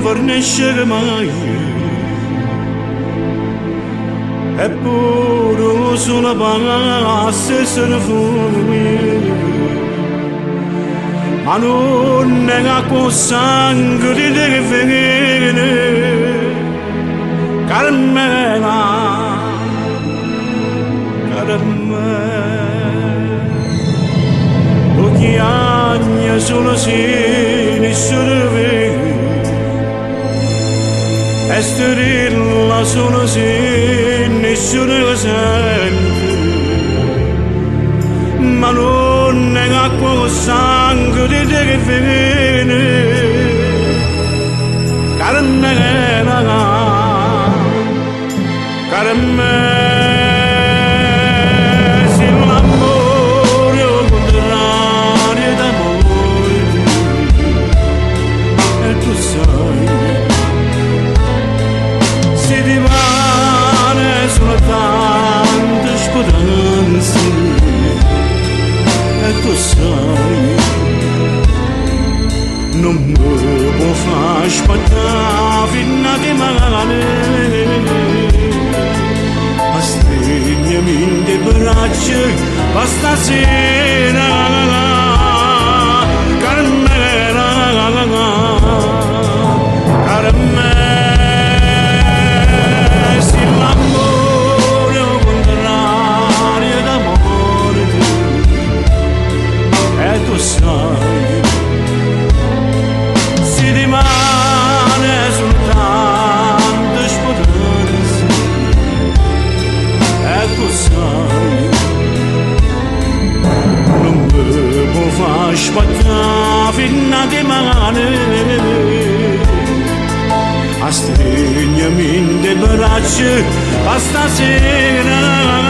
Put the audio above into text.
Varneşer mai Eppuru sulla bana stessa fumi Ma non è acqua sangue di venire Carmela Pochi anni sono sini sorvegli Esterilla sono sì, nessuno lo sente Ma non è acqua con sangue di te che viene Caramella, caramella Se l'amore è un contrario d'amore E tu sai Se rimane sono tante speranze E tu sai Non mi può far aspettare fino a che male Ma stregnami in le braccia Basta sera Carmela Carmela Tu sai, si rimane soltanto speranza E tu sai, non mi può far aspettare fino a che male A stregnami in le braccia, a stasera